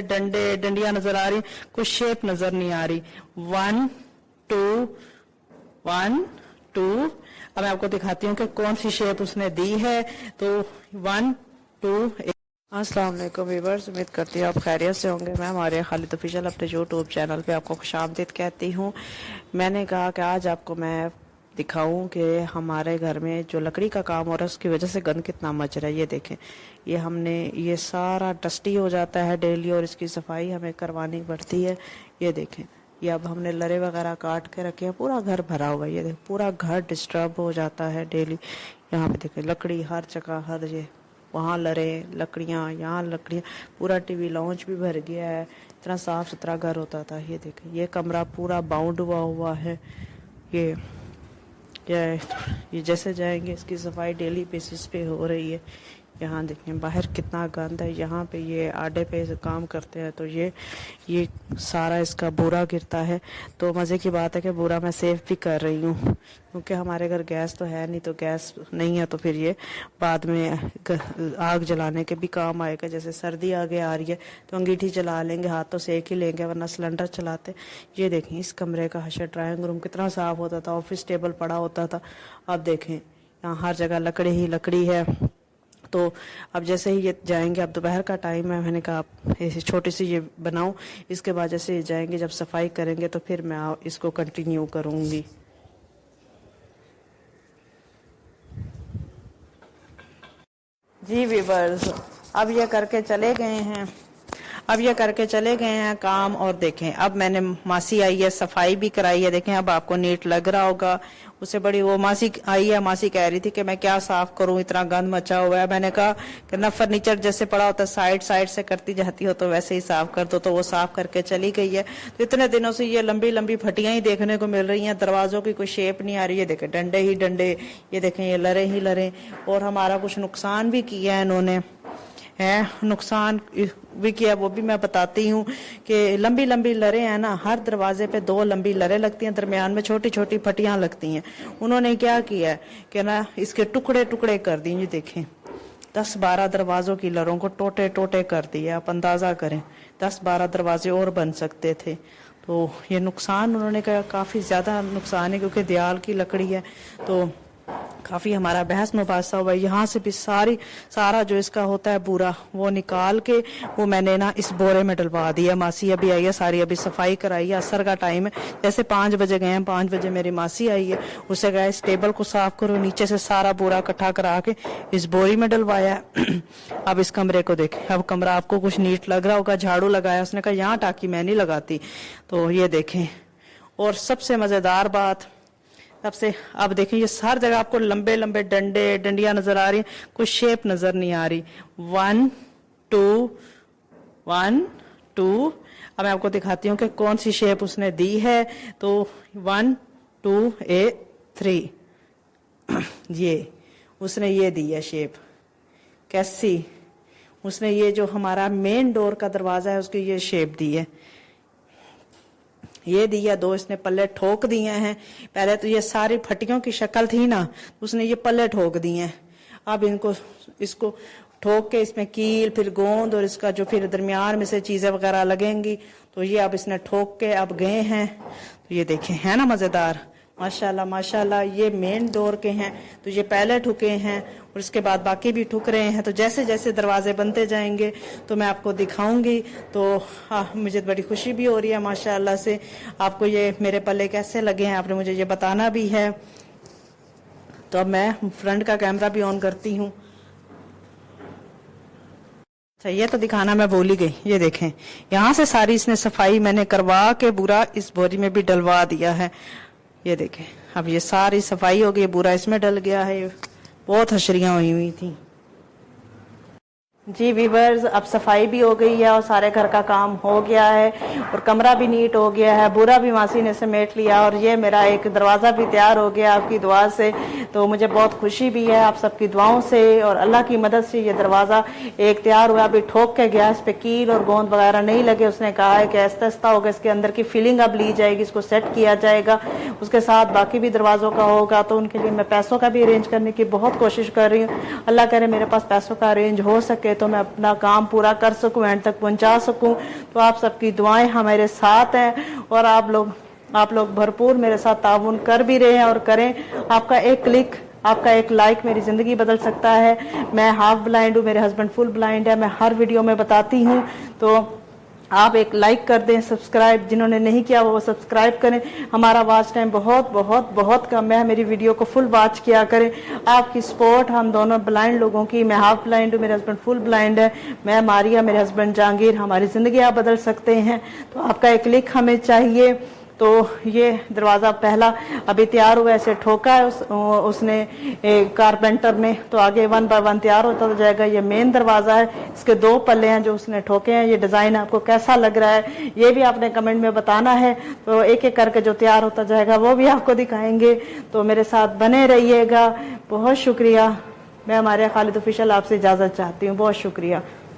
डंडे डंडियां नजर आ रही, कुछ शेप नजर नहीं आ रही। 1 2 1 2। अब मैं आपको दिखाती हूँ कि कौन सी शेप उसने दी है। तो 1 2। अस्सलाम वालेकुम व्यूअर्स, उम्मीद करती हूँ आप खैरियत से होंगे। मैं हमारे खालिद ऑफिशियल अपने यूट्यूब चैनल पे आपको खुशामदीद कहती हूँ। मैंने कहा कि आज आपको मैं दिखाऊं कि हमारे घर में जो लकड़ी का काम हो रहा है उसकी वजह से गंद कितना मच रहा है। ये देखें, ये सारा डस्टी हो जाता है डेली और इसकी सफाई हमें करवानी पड़ती है। ये देखें, ये अब हमने लरे वगैरह काट के रखे हैं, पूरा घर भरा हुआ है। ये देखें, पूरा घर डिस्टर्ब हो जाता है डेली। यहाँ पे देखें, लकड़ी हर जगह, हर ये वहाँ लरे लकड़ियाँ, यहाँ लकड़ियाँ, पूरा टीवी लाउंज भी भर गया है। इतना साफ सुथरा घर होता था। ये देखें, ये कमरा पूरा बाउंड हुआ है। ये जैसे जाएंगे इसकी सफाई डेली बेसिस पे हो रही है। यहाँ देखें बाहर कितना गंद है। यहाँ पे ये आडे पे काम करते हैं तो ये सारा इसका बूरा गिरता है। तो मज़े की बात है कि बूरा मैं सेव भी कर रही हूँ, क्योंकि हमारे घर गैस तो है नहीं। तो गैस नहीं है तो फिर ये बाद में आग जलाने के भी काम आएगा। जैसे सर्दी आगे आ रही है तो अंगीठी जला लेंगे, हाथ तो सेक ही लेंगे, वरना सिलेंडर चलाते। ये देखें, इस कमरे का हशर ड्राइंग रूम कितना साफ होता था, ऑफिस टेबल पड़ा होता था। अब देखें, यहाँ हर जगह लकड़ी ही लकड़ी है। तो अब जैसे ही ये जाएंगे, अब दोपहर का टाइम है, मैंने कहा ऐसी छोटी सी ये बनाऊं। इसके बाद जैसे ये जाएंगे, जब सफाई करेंगे तो फिर मैं इसको कंटिन्यू करूंगी। जी व्यूअर्स, अब ये करके चले गए हैं काम। और देखें, अब मैंने मासी आई है, सफाई भी कराई है। देखें, अब आपको नीट लग रहा होगा। उससे बड़ी वो मासी आई है, मासी कह रही थी कि मैं क्या साफ करूं, इतना गंद मचा हुआ है। मैंने कहा कि ना फर्नीचर जैसे पड़ा होता है साइड से करती जाती हो तो वैसे ही साफ कर दो। तो वो साफ करके चली गई है। तो इतने दिनों से ये लंबी लंबी फटियां ही देखने को मिल रही हैं, दरवाजों की कोई शेप नहीं आ रही है। देखें, डंडे ही डंडे, ये देखें, ये लरे ही लरे। और हमारा कुछ नुकसान भी किया है इन्होंने, है नुकसान भी किया, वो भी मैं बताती हूँ। कि लंबी लंबी लरे हैं ना, हर दरवाजे पे 2 लंबी लरे लगती हैं, दरमियान में छोटी छोटी फटियां लगती हैं। उन्होंने क्या किया है कि ना इसके टुकड़े टुकड़े कर दिए। ये देखें, 10-12 दरवाजों की लरों को टोटे टोटे कर दिए। आप अंदाजा करें, 10-12 दरवाजे और बन सकते थे। तो ये नुकसान उन्होंने कहा काफी ज्यादा नुकसान है, क्योंकि दयाल की लकड़ी है। तो काफी हमारा बहस मुबासा हुआ। यहाँ से भी सारा जो इसका होता है बूरा, वो निकाल के वो मैंने ना इस बोरे में डलवा दिया। मासी अभी आई है, सारी अभी सफाई कराई है। असर का टाइम है, जैसे 5 बजे गए हैं, 5 बजे मेरी मासी आई है। उससे कहा इस टेबल को साफ करो, नीचे से सारा बूरा इकट्ठा करा के इस बोरी में डलवाया है। अब इस कमरे को देखें, अब कमरा आपको कुछ नीट लग रहा होगा। झाड़ू लगाया, उसने कहा यहाँ टाकी मैं नहीं लगाती। तो ये देखें, और सबसे मजेदार बात सबसे, अब देखिए, ये हर जगह आपको लंबे लंबे डंडे डंडियां नजर आ रही हैं, कोई शेप नजर नहीं आ रही। 1 2 1 2। अब मैं आपको दिखाती हूँ कि कौन सी शेप उसने दी है। तो 1 2 3 ये उसने ये दी है शेप। कैसी? उसने ये जो हमारा मेन डोर का दरवाजा है उसकी ये शेप दी है। ये दिया, 2 इसने पल्ले ठोक दिए हैं। पहले तो ये सारी फटियों की शक्ल थी ना, उसने ये पल्ले ठोक दिए हैं। अब इसको ठोक के इसमें कील, फिर गोंद, और इसका जो फिर दरमियान में से चीजें वगैरह लगेंगी, तो ये अब इसने ठोक के अब गए हैं। तो ये देखें, है ना मजेदार, माशाल्लाह माशाल्लाह। ये मेन डोर के हैं, तो ये पहले ठुके हैं और इसके बाद बाकी भी ठुक रहे हैं। तो जैसे जैसे दरवाजे बनते जाएंगे तो मैं आपको दिखाऊंगी। तो मुझे बड़ी खुशी भी हो रही है माशाल्लाह से। आपको ये मेरे पल्ले कैसे लगे हैं आपने मुझे ये बताना भी है। तो अब मैं फ्रंट का कैमरा भी ऑन करती हूँ। अच्छा, ये तो दिखाना मैं भूल ही गई। ये देखें, यहाँ से सारी इसने सफाई मैंने करवा के बूरा इस बोरी में भी डलवा दिया है। ये देखें, अब ये सारी सफाई हो गई, बूरा इसमें डल गया है। बहुत हशरियां हुई थी। जी व्यूअर्स, अब सफाई भी हो गई है और सारे घर का काम हो गया है और कमरा भी नीट हो गया है। बुरा भी मासी ने समेट लिया और ये मेरा एक दरवाज़ा भी तैयार हो गया आपकी दुआ से। तो मुझे बहुत खुशी भी है आप सबकी दुआओं से और अल्लाह की मदद से। ये दरवाज़ा एक तैयार हुआ, अभी ठोक के गया, इस पे कील और गोंद वगैरह नहीं लगे। उसने कहा है कि आहिस्ता आहिस्ता होगा, इसके अंदर की फिलिंग अब ली जाएगी, इसको सेट किया जाएगा। उसके साथ बाकी भी दरवाज़ों का होगा। तो उनके लिए मैं पैसों का भी अरेंज करने की बहुत कोशिश कर रही हूँ। अल्लाह करे मेरे पास पैसों का अरेंज हो सके तो मैं अपना काम पूरा कर सकूं, एंड तक पहुंचा सकूं। तो आप सबकी दुआएं हमारे साथ हैं और आप लोग भरपूर मेरे साथ ताउन कर भी रहे हैं और करें। आपका एक क्लिक, आपका एक लाइक मेरी जिंदगी बदल सकता है। मैं हाफ ब्लाइंड हूँ, मेरे हस्बैंड फुल ब्लाइंड है, मैं हर वीडियो में बताती हूँ। तो आप एक लाइक कर दें, सब्सक्राइब जिन्होंने नहीं किया वो सब्सक्राइब करें। हमारा वॉच टाइम बहुत बहुत बहुत कम है, मेरी वीडियो को फुल वॉच किया करें। आपकी सपोर्ट हम दोनों ब्लाइंड लोगों की, मैं हाफ ब्लाइंड हूँ, मेरे हस्बैंड फुल ब्लाइंड है, मैं मारिया, मेरे हस्बैंड जहांगीर, हमारी जिंदगी आप बदल सकते हैं। तो आपका एक क्लिक हमें चाहिए। तो ये दरवाज़ा पहला अभी तैयार हुआ, ऐसे ठोका है उसने कारपेंटर ने, तो आगे 1 बाय 1 तैयार होता जाएगा। ये मेन दरवाज़ा है, इसके 2 पल्ले हैं जो उसने ठोके हैं। ये डिज़ाइन आपको कैसा लग रहा है ये भी आपने कमेंट में बताना है। तो एक एक करके जो तैयार होता जाएगा वो भी आपको दिखाएंगे। तो मेरे साथ बने रहिएगा। बहुत शुक्रिया। मैं हमारे खालिद ऑफिशियल आपसे इजाज़त चाहती हूँ। बहुत शुक्रिया।